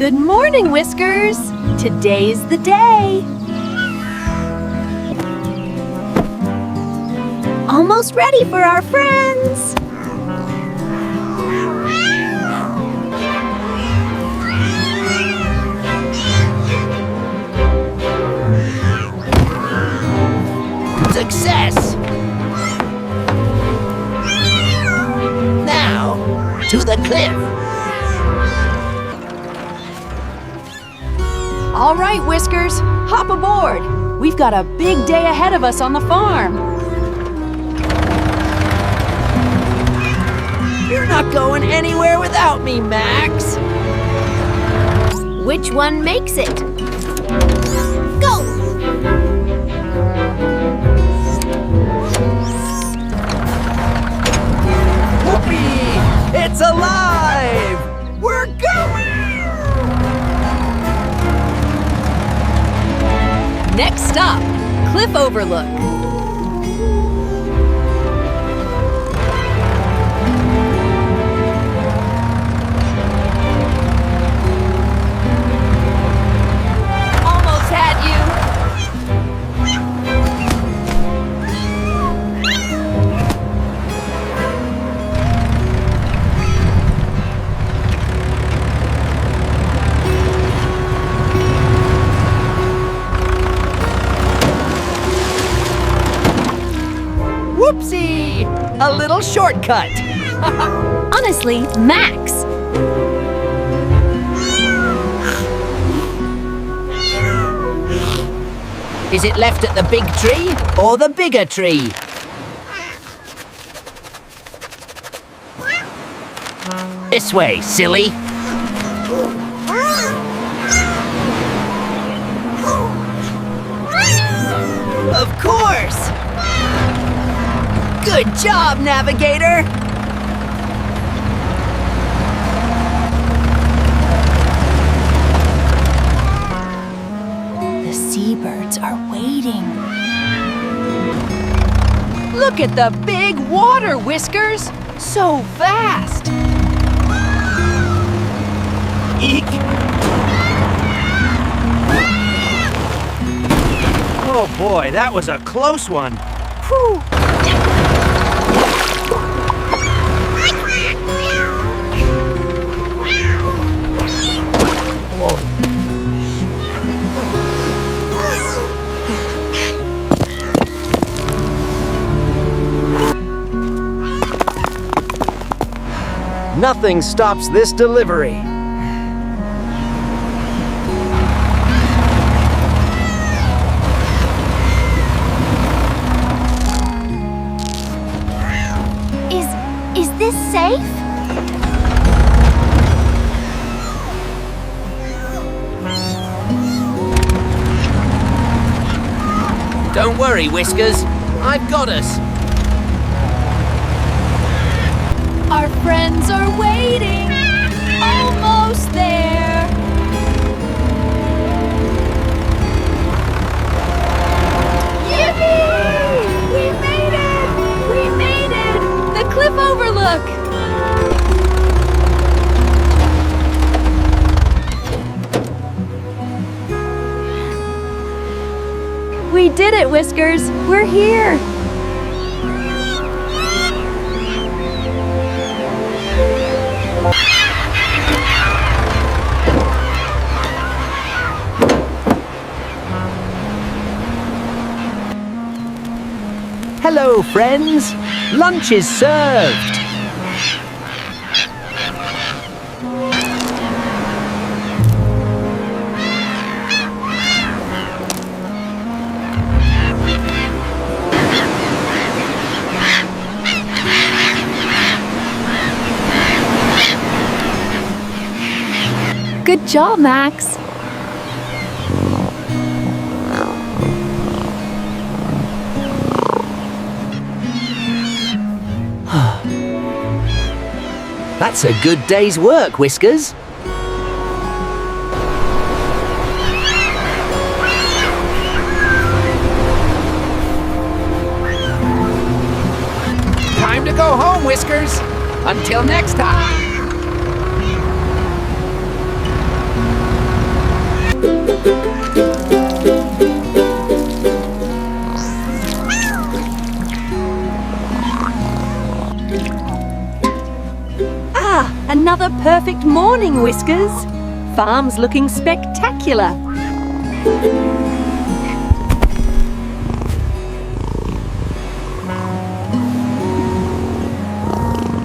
Good morning, Whiskers! Today's the day! Almost ready for our friends! Success! Now, to the cliff! All right, Whiskers, hop aboard! We've got a big day ahead of us on the farm! You're not going anywhere without me, Max! Which one makes it? Go! Whoopee! It's alive! We're going! Next stop, Cliff Overlook. Almost had you. Whoopsie! A little shortcut! Honestly, Max. Is it left at the big tree or the bigger tree? This way, silly! Of course! Good job, Navigator! The seabirds are waiting. Look at the big water, Whiskers! So fast! Eek! Oh boy, that was a close one. Whew. Nothing stops this delivery. Is this safe? Don't worry, Whiskers. I've got us. Our friends are waiting. Almost there. Yippee! We made it! We made it! The cliff overlook! We did it, Whiskers! We're here! Hello, friends. Lunch is served. Good job, Max! That's a good day's work, Whiskers. Time to go home, Whiskers. Until next time. Ah, another perfect morning, Whiskers. Farm's looking spectacular.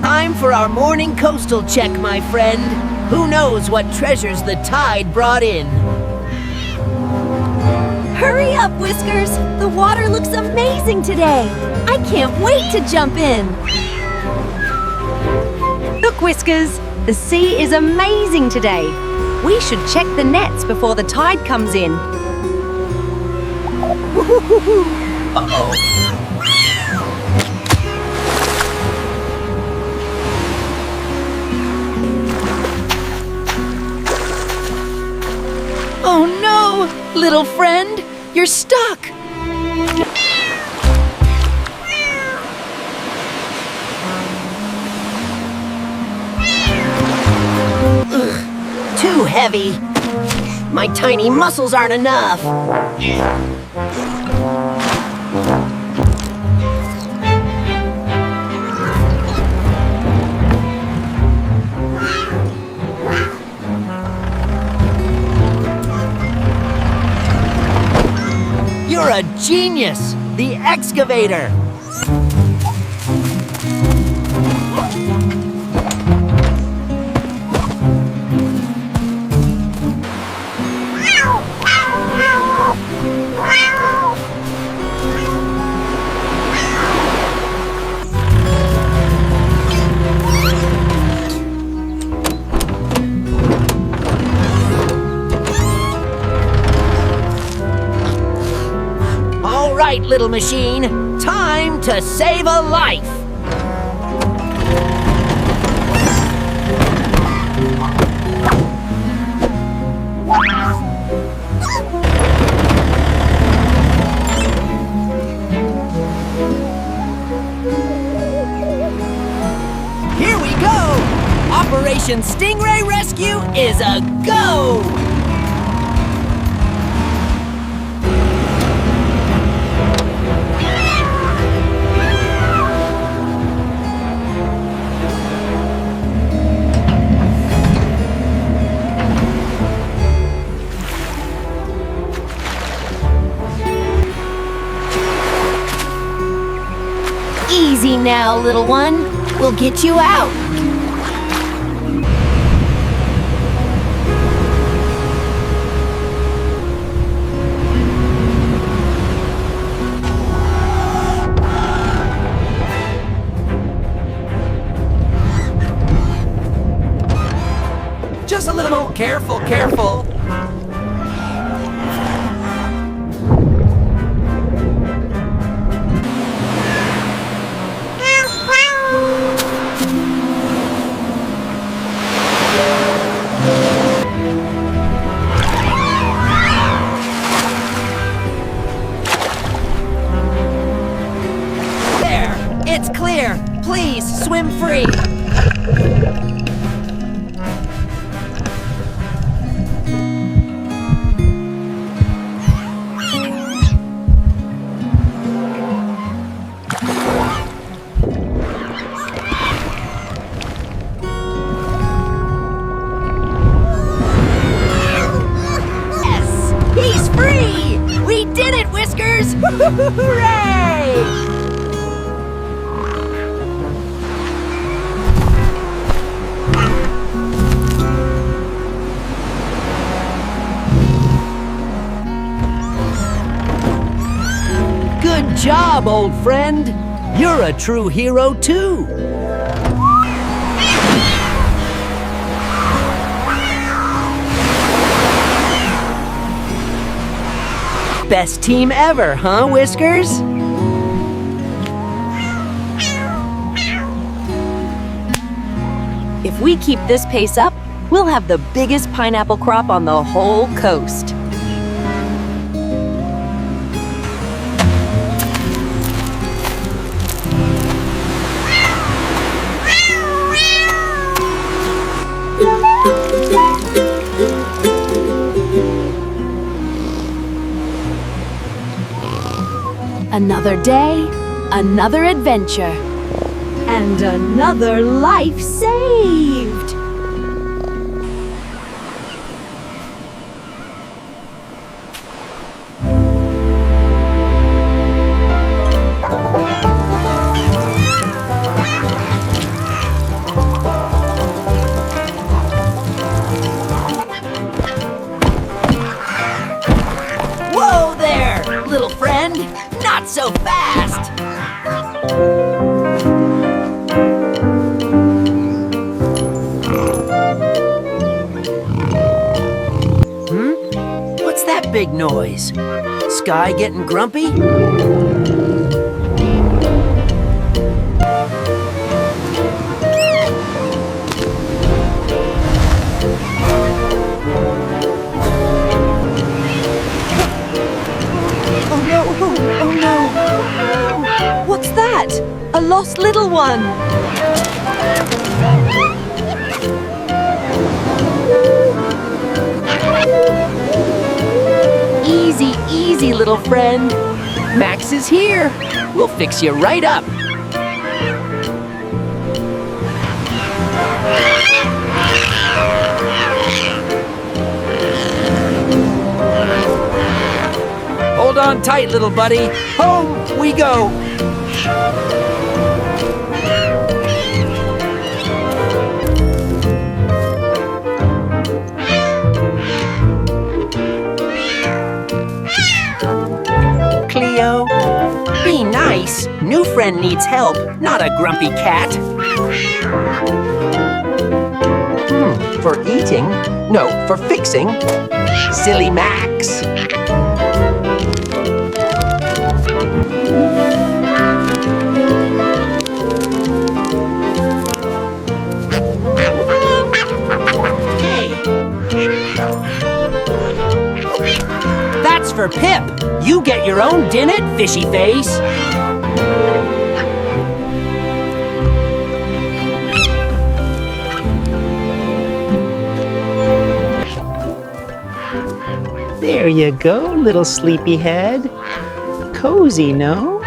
Time for our morning coastal check, my friend. Who knows what treasures the tide brought in? Hurry up, Whiskers! The water looks amazing today! I can't wait to jump in! Look, Whiskers! The sea is amazing today! We should check the nets before the tide comes in. Uh-oh. Oh no! Little friend, you're stuck! Ugh, too heavy. My tiny muscles aren't enough. You're a genius! The excavator! All right, little machine, time to save a life! Here we go! Operation Stingray Rescue is a go! Easy now, little one. We'll get you out. Just a little more. Careful, careful. It's clear. Please, swim free. Yes! He's free! We did it, Whiskers! Hooray! Good job, old friend. You're a true hero, too. Best team ever, huh, Whiskers? If we keep this pace up, we'll have the biggest pineapple crop on the whole coast. Another day, another adventure, and another life saved! Whoa there, little friend! Not so fast! What's that big noise? Sky getting grumpy? Oh no! Oh no! What's that? A lost little one! Easy, easy, little friend. Max is here. We'll fix you right up. Hold on tight, little buddy. Home we go. Cleo, be nice. New friend needs help, not a grumpy cat. For eating? No, for fixing. Silly Max. That's for Pip. You get your own dinner, fishy face. There you go, little sleepyhead. Cozy, no?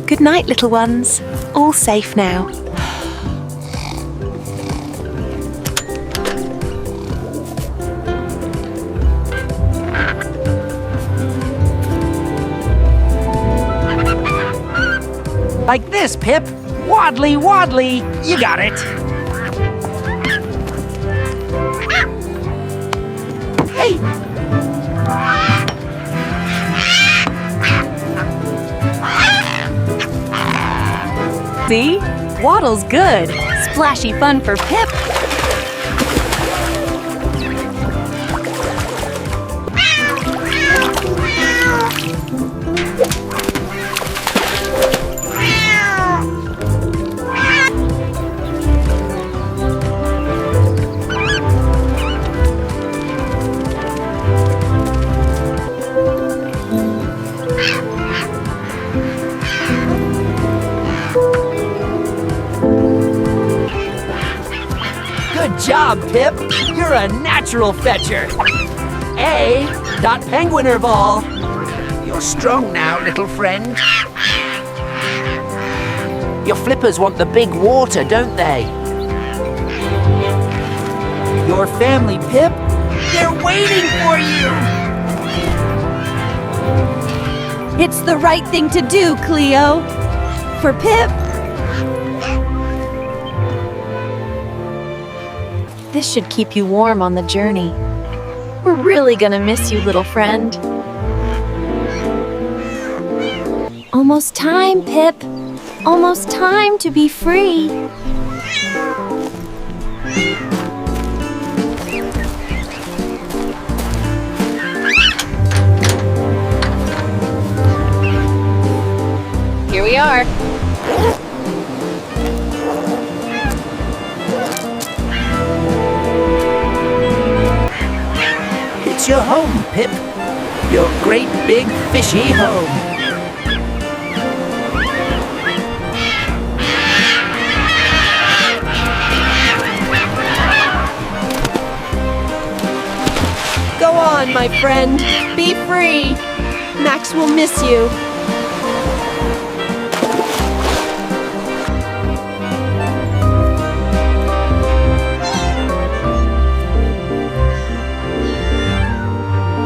Good night, little ones. All safe now. Like this, Pip. Waddly, waddly. You got it. Hey! See? Waddle's good. Splashy fun for Pip. Good job, Pip. You're a natural fetcher. Penguiner ball. You're strong now, little friend. Your flippers want the big water, don't they? Your family, Pip, they're waiting for you. It's the right thing to do, Cleo. For Pip. This should keep you warm on the journey. We're really gonna miss you, little friend. Almost time, Pip. Almost time to be free. Here we are. It's your home, Pip. Your great big fishy home. on, my friend. Be free. Max will miss you.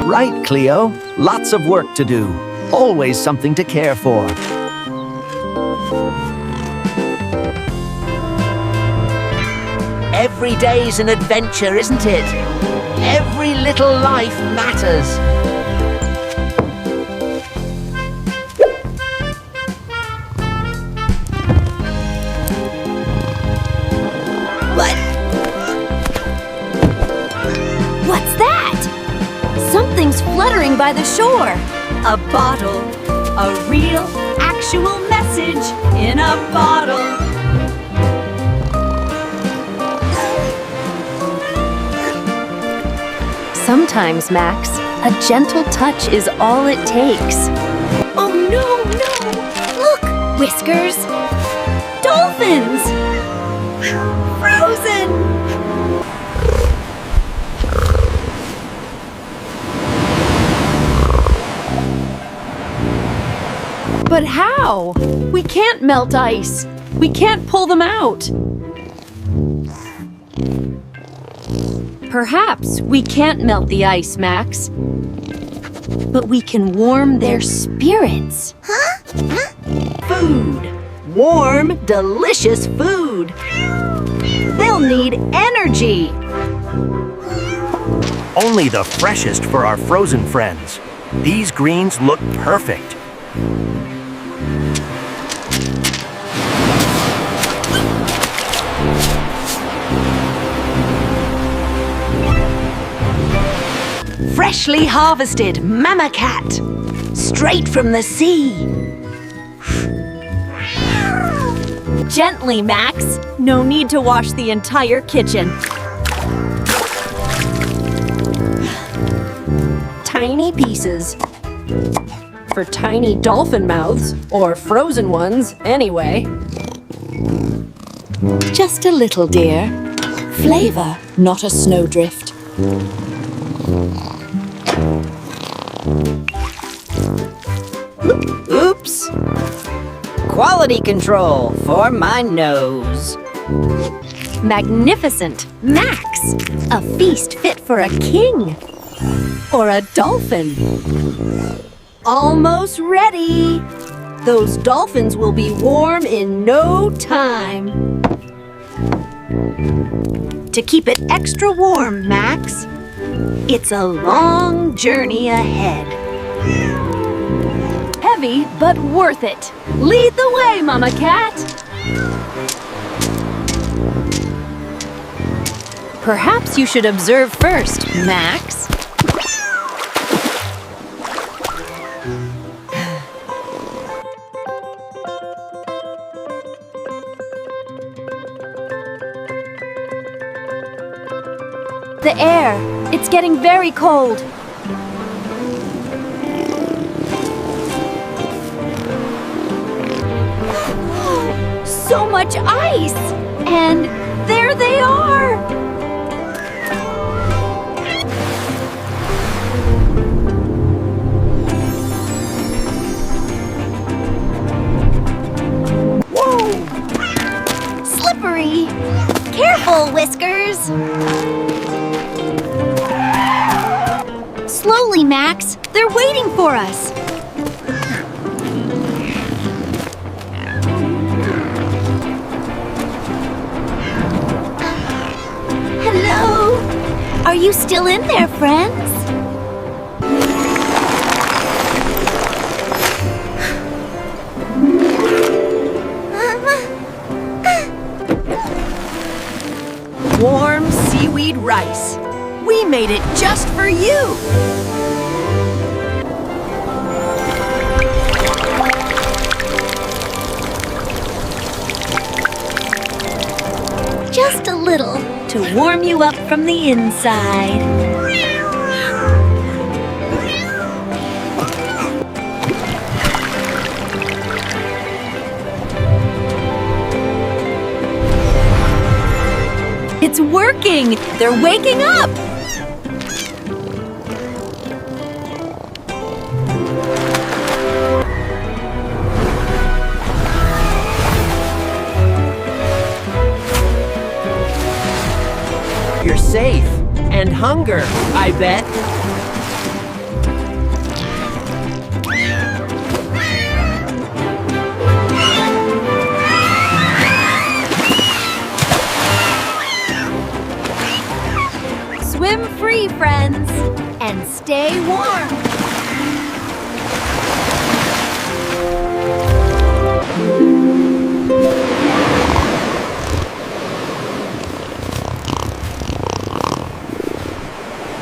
Right, Cleo. Lots of work to do. Always something to care for. Every day's an adventure, isn't it? Every little life matters. What? What's that? Something's fluttering by the shore. A bottle. A real, actual message in a bottle. Sometimes, Max, a gentle touch is all it takes. Oh no, no! Look, Whiskers! Dolphins! Frozen! But how? We can't melt ice. We can't pull them out. Perhaps we can't melt the ice, Max. But we can warm their spirits. Food. Warm, delicious food. They'll need energy. Only the freshest for our frozen friends. These greens look perfect. Freshly harvested mama cat. Straight from the sea. Gently, Max. No need to wash the entire kitchen. Tiny pieces. For tiny dolphin mouths, or frozen ones, anyway. Just a little, dear. Flavor, not a snowdrift. Oops. Quality control for my nose. Magnificent, Max. A feast fit for a king. Or a dolphin. Almost ready. Those dolphins will be warm in no time. To keep it extra warm, Max, it's a long journey ahead. Heavy, but worth it. Lead the way, Mama Cat. Perhaps you should observe first, Max. The air, it's getting very cold. So much ice! And there they are! Whoa! Slippery! Careful, Whiskers! Slowly, Max. They're waiting for us. Hello? Are you still in there, friends? Warm seaweed rice. We made it just for you. Just a little to warm you up from the inside. It's working! They're waking up! You're safe. And hunger, I bet. Swim free, friends, and stay warm.